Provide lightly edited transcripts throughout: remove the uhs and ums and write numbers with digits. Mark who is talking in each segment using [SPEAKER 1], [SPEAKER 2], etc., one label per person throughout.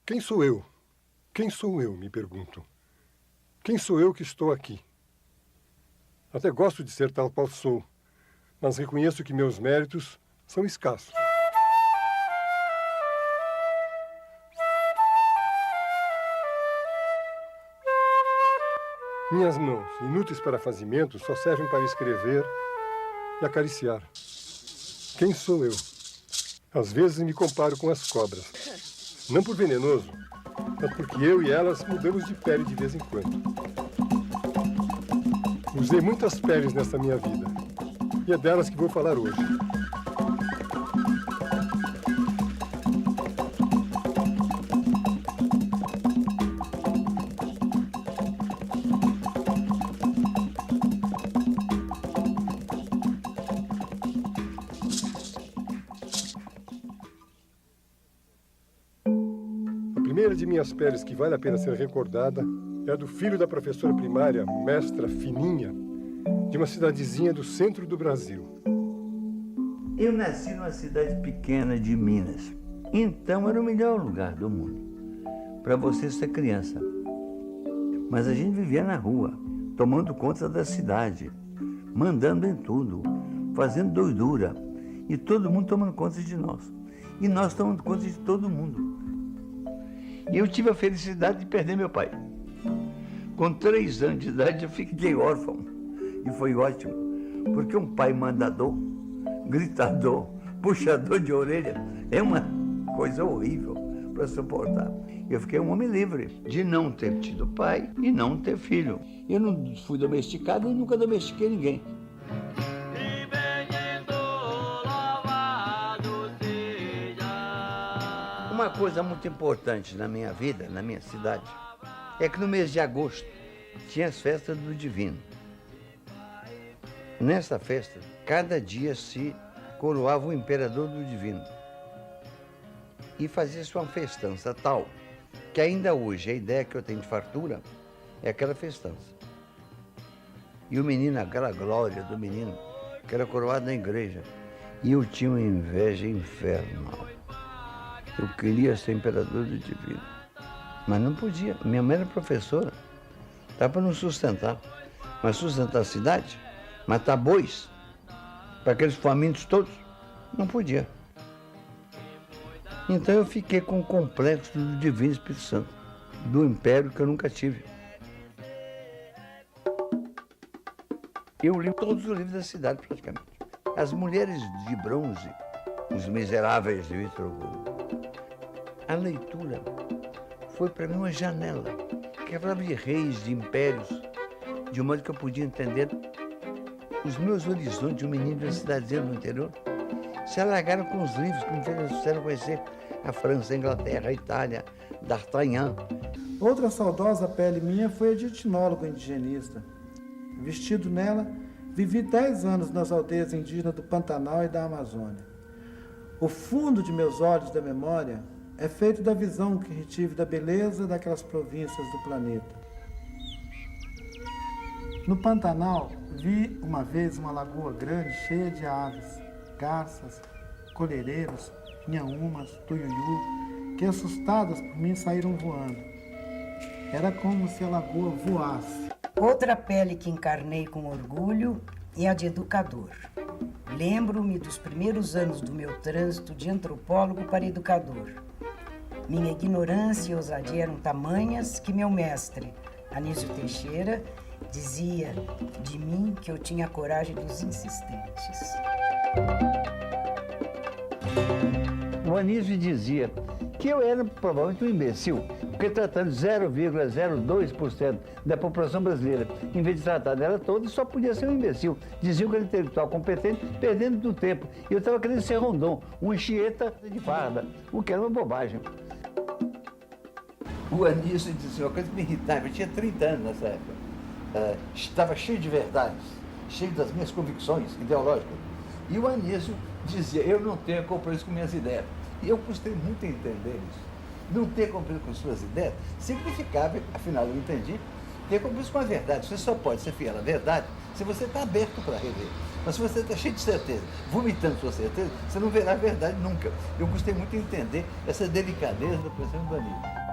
[SPEAKER 1] Quem sou eu? Quem sou eu, me pergunto. Quem sou eu que estou aqui? Até gosto de ser tal qual sou, mas reconheço que meus méritos são escassos. Minhas mãos, inúteis para fazimentos, só servem para escrever e acariciar. Quem sou eu? Às vezes me comparo com as cobras. Não por venenoso, mas porque eu e elas mudamos de pele de vez em quando. Usei muitas peles nesta minha vida, e é delas que vou falar hoje. A primeira de minhas peles que vale a pena ser recordada é a do filho da professora primária, mestra Fininha, de uma cidadezinha do centro do Brasil.
[SPEAKER 2] Eu nasci numa cidade pequena de Minas, então era o melhor lugar do mundo para você ser criança. Mas a gente vivia na rua, tomando conta da cidade, mandando em tudo, fazendo doidura, e todo mundo tomando conta de nós. E nós tomando conta de todo mundo. E eu tive a felicidade de perder meu pai. Com 3 anos de idade eu fiquei órfão. E foi ótimo, porque um pai mandador, gritador, puxador de orelha, é uma coisa horrível para suportar. Eu fiquei um homem livre de não ter tido pai e não ter filho. Eu não fui domesticado e nunca domestiquei ninguém. Uma coisa muito importante na minha vida, na minha cidade, é que no mês de agosto tinha as festas do Divino. Nessa festa, cada dia se coroava o imperador do Divino. E fazia-se uma festança tal que ainda hoje a ideia que eu tenho de fartura é aquela festança. E o menino, aquela glória do menino, que era coroado na igreja. E eu tinha uma inveja infernal. Eu queria ser imperador do Divino, mas não podia. Minha mãe era professora, dava para não sustentar. Mas sustentar a cidade, matar bois, para aqueles famintos todos, não podia. Então eu fiquei com o complexo do Divino Espírito Santo, do império que eu nunca tive. Eu li todos os livros da cidade, praticamente. As Mulheres de Bronze, Os Miseráveis de Victor Hugo. A leitura foi para mim uma janela, que falava de reis, de impérios, de um modo que eu podia entender os meus horizontes de um menino de uma cidadezinha do interior. Se alargaram com os livros que me fizeram conhecer a França, a Inglaterra, a Itália, D'Artagnan.
[SPEAKER 3] Outra saudosa pele minha foi a de etnólogo indigenista. Vestido nela, vivi 10 anos nas aldeias indígenas do Pantanal e da Amazônia. O fundo de meus olhos da memória é feito da visão que retive da beleza daquelas províncias do planeta. No Pantanal, vi uma vez uma lagoa grande cheia de aves, garças, colhereiros, inhaúmas, tuiuiu, que assustadas por mim saíram voando. Era como se a lagoa voasse.
[SPEAKER 4] Outra pele que encarnei com orgulho é a de educador. Lembro-me dos primeiros anos do meu trânsito de antropólogo para educador. Minha ignorância e ousadia eram tamanhas que meu mestre, Anísio Teixeira, dizia de mim que eu tinha a coragem dos insistentes.
[SPEAKER 2] O Anísio dizia que eu era provavelmente um imbecil, porque tratando 0,02% da população brasileira, em vez de tratar dela toda, só podia ser um imbecil. Diziam que era intelectual competente, perdendo do tempo. E eu estava querendo ser Rondon, um Anchieta de farda, o que era uma bobagem. O Anísio dizia uma coisa que me irritava, eu tinha 30 anos nessa época. Estava cheio de verdades, cheio das minhas convicções ideológicas. E o Anísio dizia, eu não tenho compromisso com minhas ideias. E eu custei muito a entender isso. Não ter compromisso com suas ideias significava, afinal eu entendi, ter compromisso com a verdade. Você só pode ser fiel à verdade se você está aberto para rever. Mas se você está cheio de certeza, vomitando sua certeza, você não verá a verdade nunca. Eu gostei muito de entender essa delicadeza do pensamento do Anísio.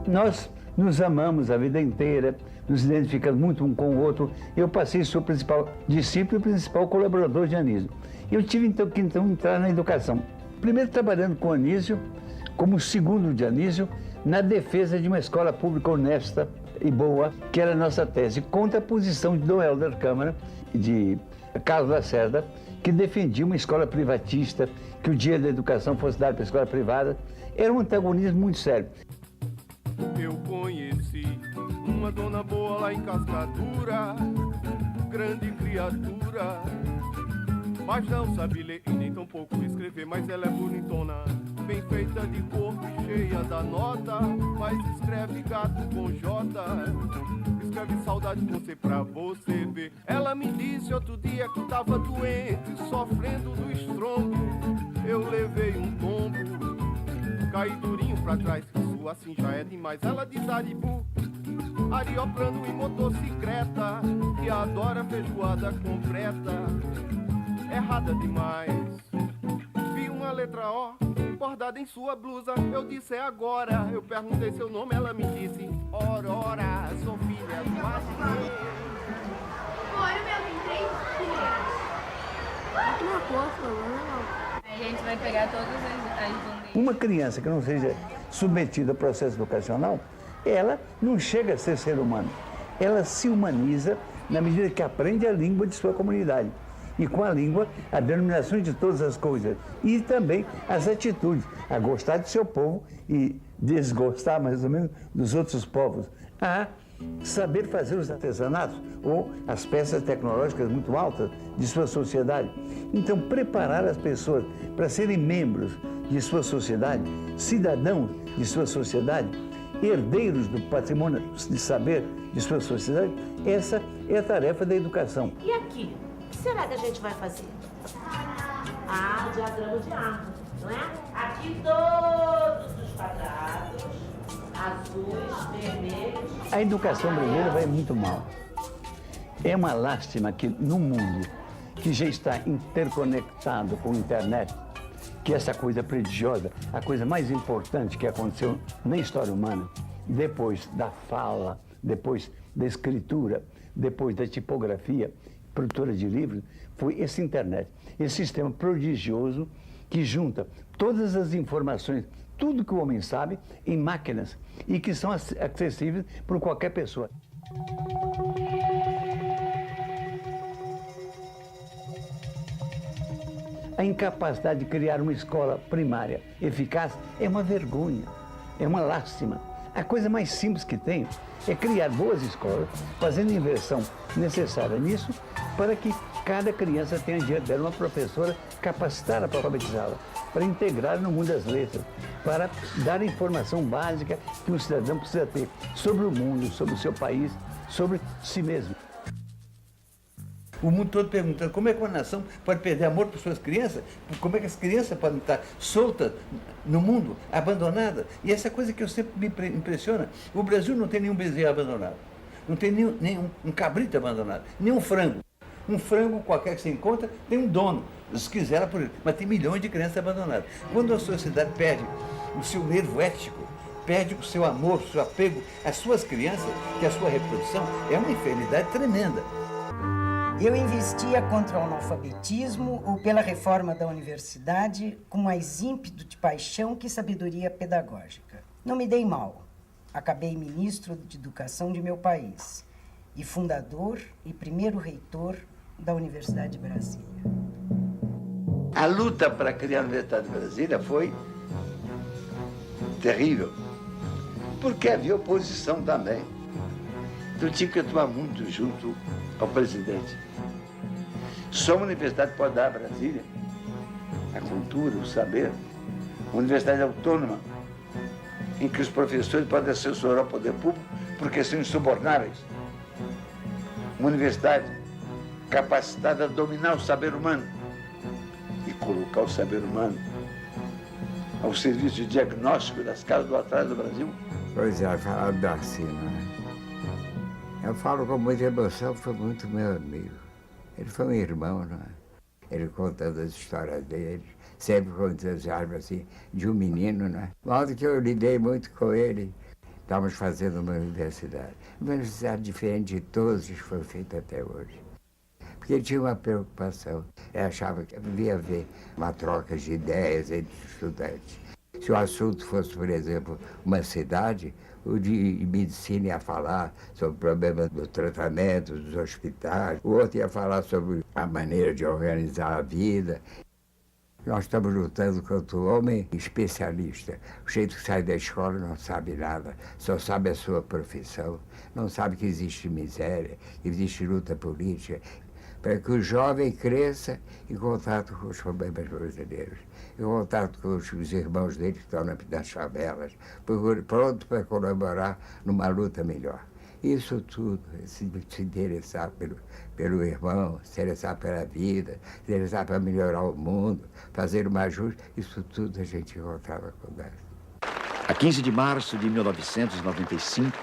[SPEAKER 2] Nós nos amamos a vida inteira, nos identificamos muito um com o outro. Eu passei a ser o principal discípulo e o principal colaborador de Anísio. Eu tive que entrar na educação. Primeiro trabalhando com Anísio, como segundo de Anísio, na defesa de uma escola pública honesta e boa, que era a nossa tese, contra a posição de Dom Helder Câmara e de Carlos Lacerda, que defendia uma escola privatista, que o dia da educação fosse dado para a escola privada. Era um antagonismo muito sério.
[SPEAKER 5] Eu conheci uma dona boa lá em Cascadura, grande criatura, mas não sabe ler e nem tampouco escrever, mas ela é bonitona, bem feita de corpo e cheia da nota, mas escreve gato com J, escreve saudade com C pra você ver. Ela me disse outro dia que tava doente, sofrendo do estrondo, eu levei um tombo, caí durinho pra trás, isso assim já é demais. Ela diz Aribu, arioplano e motocicleta, que adora feijoada completa, errada demais. Vi uma letra O bordada em sua blusa, eu disse é agora. Eu perguntei seu nome, ela me disse Aurora, sou filha do marceneiro.
[SPEAKER 6] Oi, meu, tem 3 filhas. Uma coisa, não. A gente vai pegar todas as bandejas.
[SPEAKER 2] Uma criança que não seja submetida ao processo educacional, ela não chega a ser ser humano. Ela se humaniza na medida que aprende a língua de sua comunidade. E com a língua, a denominação de todas as coisas. E também as atitudes, a gostar do seu povo e desgostar mais ou menos dos outros povos. A saber fazer os artesanatos ou as peças tecnológicas muito altas de sua sociedade. Então, preparar as pessoas para serem membros de sua sociedade, cidadãos de sua sociedade, herdeiros do patrimônio de saber de sua sociedade, essa é a tarefa da educação.
[SPEAKER 7] E aqui? O que será que a gente vai fazer? Ah, diagrama de árvore, não é? Aqui todos os quadrados, azuis, vermelhos.
[SPEAKER 2] A educação brasileira vai muito mal. É uma lástima que no mundo que já está interconectado com a internet, que essa coisa prodigiosa, a coisa mais importante que aconteceu na história humana, depois da fala, depois da escritura, depois da tipografia, produtora de livros, foi essa internet, esse sistema prodigioso que junta todas as informações, tudo que o homem sabe, em máquinas e que são acessíveis por qualquer pessoa. A incapacidade de criar uma escola primária eficaz é uma vergonha, é uma lástima. A coisa mais simples que tem é criar boas escolas, fazendo a inversão necessária nisso, para que cada criança tenha diante dela uma professora capacitada para alfabetizá-la, para integrar no mundo das letras, para dar a informação básica que um cidadão precisa ter sobre o mundo, sobre o seu país, sobre si mesmo. O mundo todo perguntando como é que uma nação pode perder amor por suas crianças, como é que as crianças podem estar soltas no mundo, abandonadas. E essa coisa que eu sempre me impressiona, o Brasil não tem nenhum bezerro abandonado, não tem nenhum cabrito abandonado, nem um frango. Um frango qualquer que você encontra tem um dono, se quiser por ele, mas tem milhões de crianças abandonadas. Quando a sociedade perde o seu nervo ético, perde o seu amor, o seu apego às suas crianças, que a sua reprodução é uma inferioridade tremenda.
[SPEAKER 4] Eu investia contra o analfabetismo ou pela reforma da universidade com mais ímpeto de paixão que sabedoria pedagógica. Não me dei mal. Acabei ministro de Educação de meu país e fundador e primeiro reitor da Universidade de Brasília.
[SPEAKER 2] A luta para criar a Universidade de Brasília foi terrível, porque havia oposição também. Então tinha que atuar muito junto ao presidente. Só uma universidade pode dar a Brasília a cultura, o saber. Uma universidade autônoma, em que os professores podem assessorar o poder público porque são insubornáveis. Uma universidade capacitada a dominar o saber humano e colocar o saber humano ao serviço de diagnóstico das casas do atraso do Brasil.
[SPEAKER 8] Pois é, falar do Darcy, não é? Eu falo com muita emoção, foi muito meu amigo. Ele foi um irmão, não é? Ele contando as histórias dele, sempre com entusiasmo assim, de um menino, não é? De modo que eu lidei muito com ele, Estávamos fazendo uma universidade. Uma universidade diferente de todas que foram feitas até hoje. Porque ele tinha uma preocupação. Ele achava que devia haver uma troca de ideias entre os estudantes. Se o assunto fosse, por exemplo, uma cidade, o de medicina ia falar sobre o problema do tratamento, dos hospitais, o outro ia falar sobre a maneira de organizar a vida. Nós estamos lutando contra o homem especialista. O jeito que sai da escola não sabe nada, só sabe a sua profissão, não sabe que existe miséria, que existe luta política, para que o jovem cresça em contato com os problemas brasileiros, em contato com os irmãos dele que estão nas favelas, pronto para colaborar numa luta melhor. Isso tudo, se interessar pelo irmão, se interessar pela vida, se interessar para melhorar o mundo, fazer o mais justo, isso tudo a gente encontrava com Darcy.
[SPEAKER 9] A 15 de março de 1995,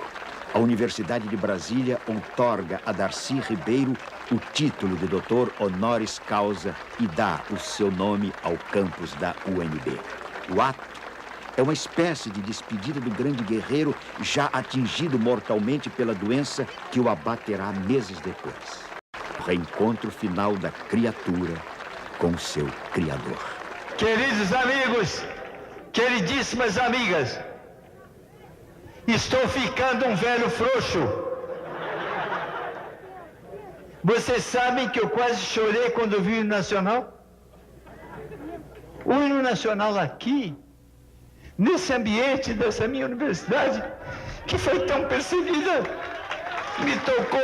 [SPEAKER 9] a Universidade de Brasília outorga a Darcy Ribeiro o título de doutor honoris causa e dá o seu nome ao campus da UNB. O ato é uma espécie de despedida do grande guerreiro já atingido mortalmente pela doença que o abaterá meses depois. O reencontro final da criatura com seu Criador.
[SPEAKER 10] Queridos amigos, queridíssimas amigas, estou ficando um velho frouxo. Vocês sabem que eu quase chorei quando vi o hino nacional? O hino nacional aqui, nesse ambiente dessa minha universidade, que foi tão perseguida, me tocou.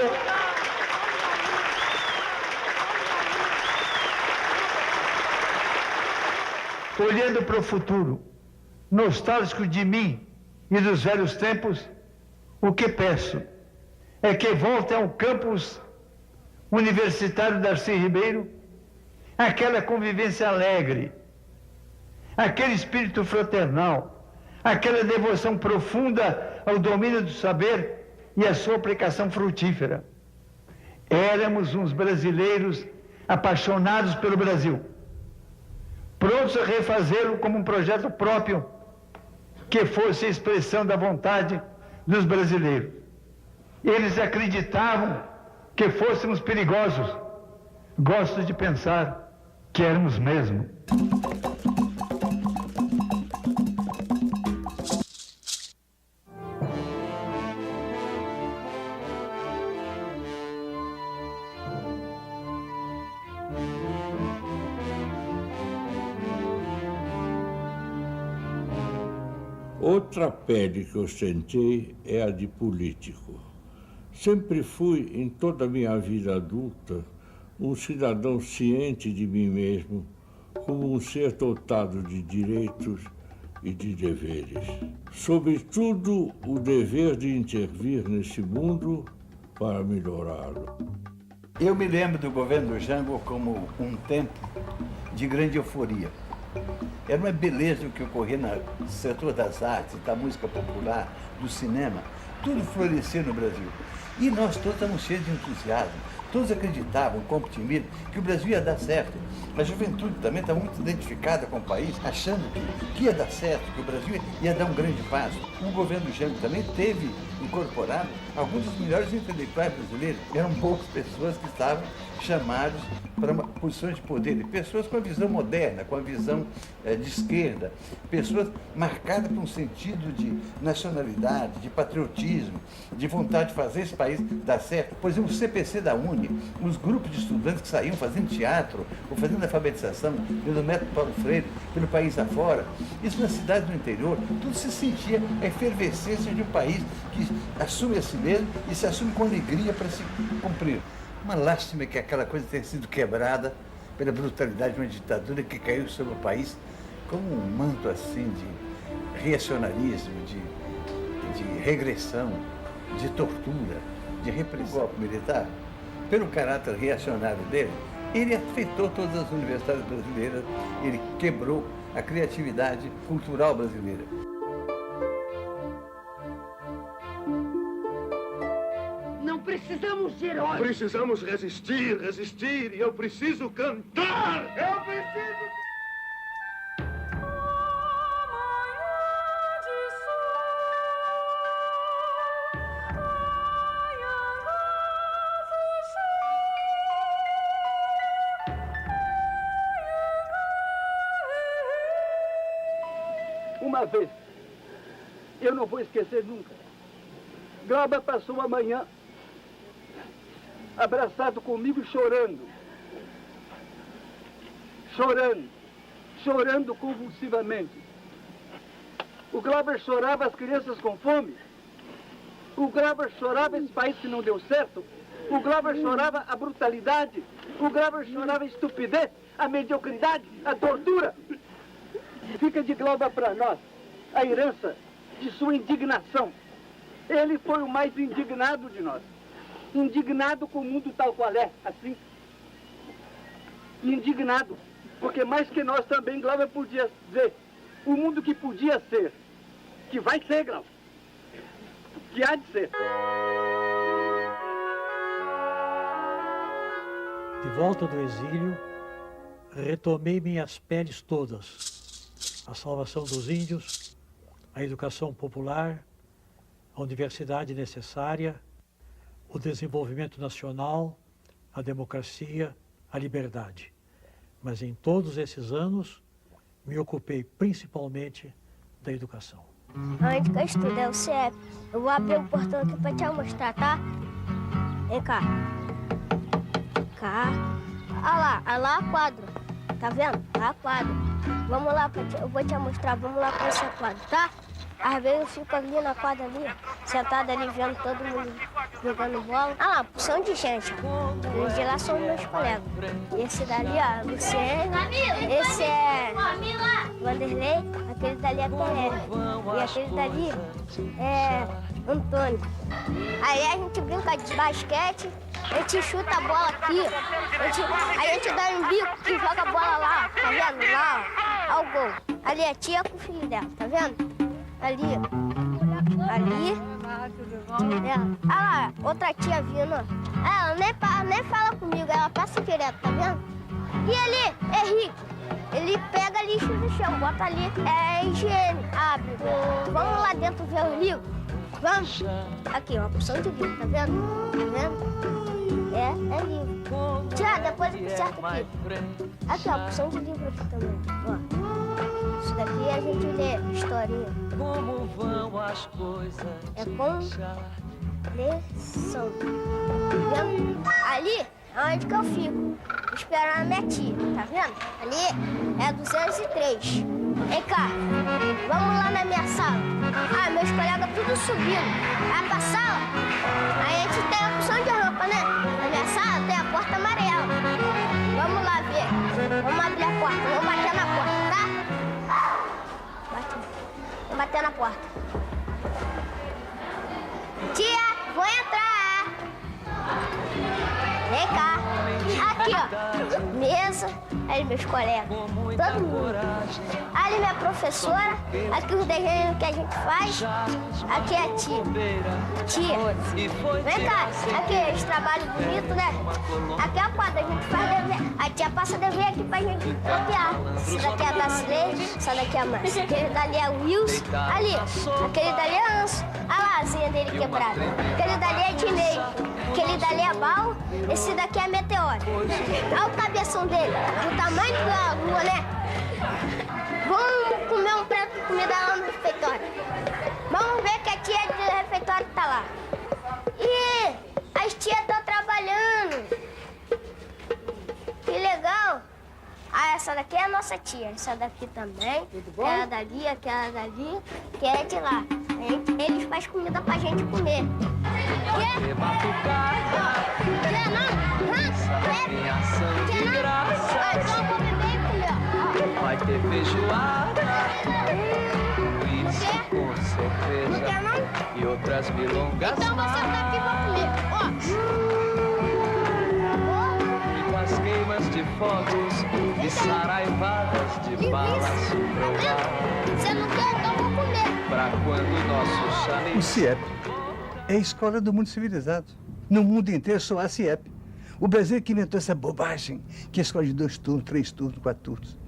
[SPEAKER 10] Olhando para o futuro, nostálgico de mim e dos velhos tempos, o que peço é que volte ao campus universitário Darcy Ribeiro aquela convivência alegre, aquele espírito fraternal, aquela devoção profunda ao domínio do saber e à sua aplicação frutífera. Éramos uns brasileiros apaixonados pelo Brasil, prontos a refazê-lo como um projeto próprio que fosse a expressão da vontade dos brasileiros. Eles acreditavam que fôssemos perigosos. Gosto de pensar que éramos mesmo.
[SPEAKER 11] Outra pele que eu sentei é a de político. Sempre fui, em toda a minha vida adulta, um cidadão ciente de mim mesmo, como um ser dotado de direitos e de deveres. Sobretudo, o dever de intervir nesse mundo para melhorá-lo.
[SPEAKER 10] Eu me lembro do governo do Jango como um tempo de grande euforia. Era uma beleza o que ocorria no setor das artes, da música popular, do cinema. Tudo florescia no Brasil. E nós todos estávamos cheios de entusiasmo. Todos acreditavam, com otimismo, que o Brasil ia dar certo. A juventude também estava muito identificada com o país, achando que ia dar certo, que o Brasil ia dar um grande passo. O governo do Jango também teve incorporado alguns dos melhores intelectuais brasileiros. Eram poucas pessoas que estavam chamados para posições de poder, e pessoas com a visão moderna, com a visão de esquerda, pessoas marcadas por um sentido de nacionalidade, de patriotismo, de vontade de fazer esse país dar certo. Por exemplo, o CPC da UNE, os grupos de estudantes que saíam fazendo teatro ou fazendo alfabetização pelo método Paulo Freire, pelo país afora, isso na cidade do interior, tudo se sentia a efervescência de um país que assume a si mesmo e se assume com alegria para se cumprir. Uma lástima que aquela coisa tenha sido quebrada pela brutalidade de uma ditadura que caiu sobre o país como um manto assim de reacionarismo, de regressão, de tortura, de repressão. O golpe militar, pelo caráter reacionário dele, ele afetou todas as universidades brasileiras, ele quebrou a criatividade cultural brasileira.
[SPEAKER 12] Precisamos de heróis.
[SPEAKER 5] Precisamos resistir, resistir, e eu preciso cantar! Eu preciso...
[SPEAKER 12] uma vez. Eu não vou esquecer nunca. Glauber passou a manhã abraçado comigo, chorando. Chorando convulsivamente. O Glauber chorava as crianças com fome. O Glauber chorava esse país que não deu certo. O Glauber chorava a brutalidade. O Glauber chorava a estupidez, a mediocridade, a tortura. Fica de Glauber para nós a herança de sua indignação. Ele foi o mais indignado de nós. Indignado com o mundo tal qual é, assim. Indignado, porque mais que nós também, Glauber podia dizer o mundo que podia ser, que vai ser, Glauber, que há de ser.
[SPEAKER 13] De volta do exílio, retomei minhas peles todas. A salvação dos índios, a educação popular, a universidade necessária, o desenvolvimento nacional, a democracia, a liberdade. Mas em todos esses anos, me ocupei principalmente da educação.
[SPEAKER 14] Onde que eu estudo é o CIEP. Eu vou abrir o portão aqui para te mostrar, tá? Vem cá. Cá. Olha lá a quadra. Tá vendo? Lá a quadra. Vamos lá, eu vou te mostrar. Vamos lá para essa quadra, tá? Às vezes eu fico ali na quadra ali, sentada ali vendo todo mundo jogando bola. Ah lá, porção de gente. Os de lá são meus colegas. Esse dali, ó, Luciano. Esse é Vanderlei. Aquele dali é Pelé. E aquele dali é Antônio. Aí a gente brinca de basquete, a gente chuta a bola aqui. Aí a gente dá um bico e joga a bola lá. Tá vendo? Lá, ó, ao gol. Ali é a tia com o filho dela, tá vendo? Ali. É. Ah lá, outra tia vindo. Ela nem fala comigo, ela passa direto, tá vendo? E ali, Henrique, ele pega lixo no chão, bota ali, é higiene, abre. Vamos lá dentro ver o livro? Vamos? Aqui, uma porção de livro, tá vendo? Tá vendo? É livro. Tia, depois eu conserto aqui. Aqui, ó, porção de livro aqui também, ó. Isso daqui a gente lê historinha. Como vão as coisas? É com lição. Vendo? Ali é onde que eu fico, esperando a minha tia, tá vendo? Ali é 203. Vem cá, vamos lá na minha sala. Ah, meus colegas tudo subindo. Vai pra sala, aí a gente tem a opção de rampa, né? Na minha sala tem a porta amarela. Vamos lá ver. Vamos abrir a porta, vamos bater na porta, tá? Vou bater na porta. Tia, vou entrar. Vem cá. Aqui, ó. Mesa. Ali meus colegas. Todo mundo. Ali minha professora. Aqui os desenhos que a gente faz. Aqui é a tia. Tia. Vem cá. Aqui esse trabalho bonito, né? Aqui é a quadra. A gente faz dever. A tia passa dever aqui pra gente copiar. Essa daqui é a Dacileide. Essa daqui é a Márcia. Aquele dali é o Wilson. Ali. Aquele dali é Anso. Olha lá a asinha dele quebrada. Aquele dali é Dinei. Aquele dali é Bal. Esse daqui é Meteoro. Olha o cabeção dele. O tamanho da lua, né? Vamos comer um prato de comida lá no refeitório. Vamos ver que a tia do refeitório tá lá. E as tias estão trabalhando. Que legal. Ah, essa daqui é a nossa tia. Essa daqui também. Aquela dali, que é de lá. Eles fazem comida pra gente comer. Quer? Quer não? Quer não? Então vou beber e comer.
[SPEAKER 15] Vai ter feijoada, isso com certeza.
[SPEAKER 14] Não quer não?
[SPEAKER 15] E outras milongas.
[SPEAKER 14] Então você tá aqui pra comer.
[SPEAKER 15] E com as queimas de fogos e saraivadas de balas provar.
[SPEAKER 14] Você não quer? Então vou comer.
[SPEAKER 15] Pra quando nosso chale...
[SPEAKER 10] O CIEP é a escola do mundo civilizado. No mundo inteiro só há CIEP. O Brasil que inventou essa bobagem, que é a escola de 2 turnos, 3 turnos, 4 turnos.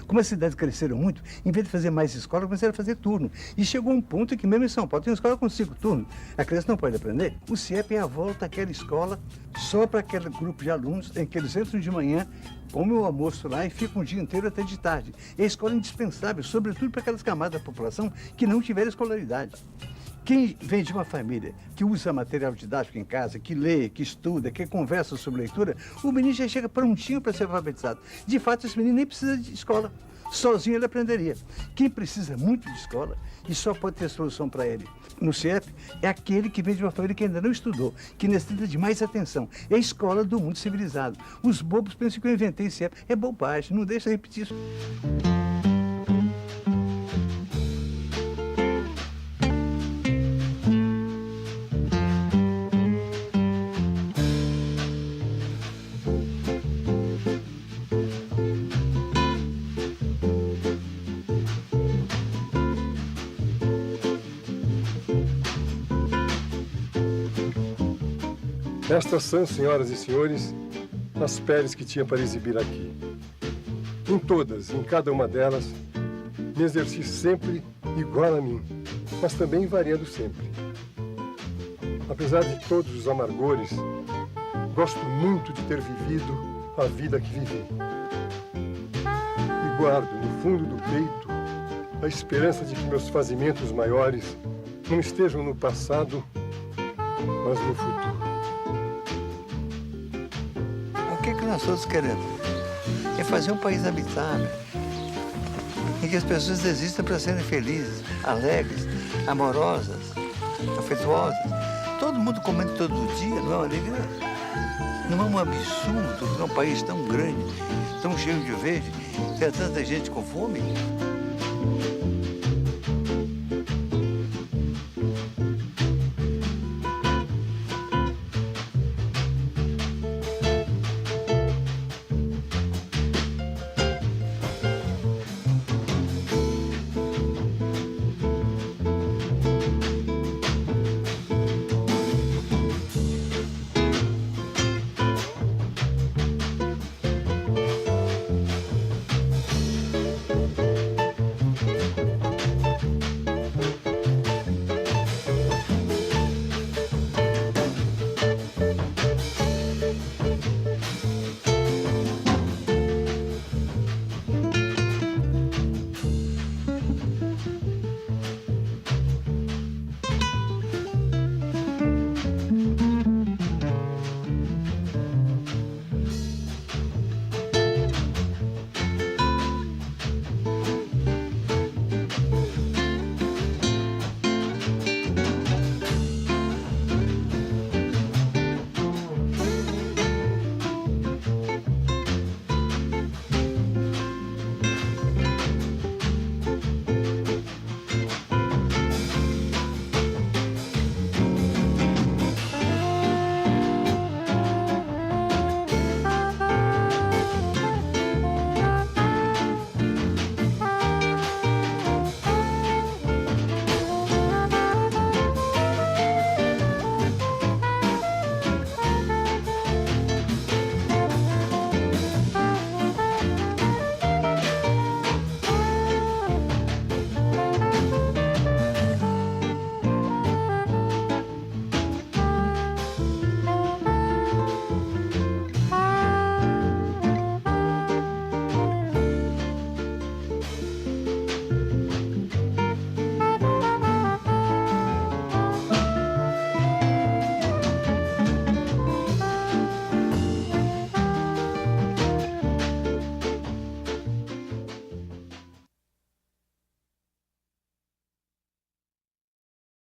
[SPEAKER 10] Como as cidades cresceram muito, em vez de fazer mais escola, começaram a fazer turno. E chegou um ponto que mesmo em São Paulo tem uma escola com 5 turnos. A criança não pode aprender. O CIEP é a volta àquela escola só para aquele grupo de alunos em que eles entram de manhã, comem o almoço lá e ficam o dia inteiro até de tarde. É a escola indispensável, sobretudo para aquelas camadas da população que não tiveram escolaridade. Quem vem de uma família que usa material didático em casa, que lê, que estuda, que conversa sobre leitura, o menino já chega prontinho para ser alfabetizado. De fato, esse menino nem precisa de escola. Sozinho ele aprenderia. Quem precisa muito de escola, e só pode ter solução para ele no CIEP, é aquele que vem de uma família que ainda não estudou, que necessita de mais atenção. É a escola do mundo civilizado. Os bobos pensam que eu inventei CIEP. É bobagem, não deixa repetir isso.
[SPEAKER 1] Estas são, senhoras e senhores, as peles que tinha para exibir aqui. Em todas, em cada uma delas, me exerci sempre igual a mim, mas também variando sempre. Apesar de todos os amargores, gosto muito de ter vivido a vida que vivi. E guardo no fundo do peito a esperança de que meus fazimentos maiores não estejam no passado, mas no futuro.
[SPEAKER 10] O que nós todos queremos? É fazer um país habitável, em que as pessoas existam para serem felizes, alegres, amorosas, afetuosas. Todo mundo comendo todo dia, não é uma alegria? Não é um absurdo que num país tão grande, tão cheio de verde, ter tanta gente com fome?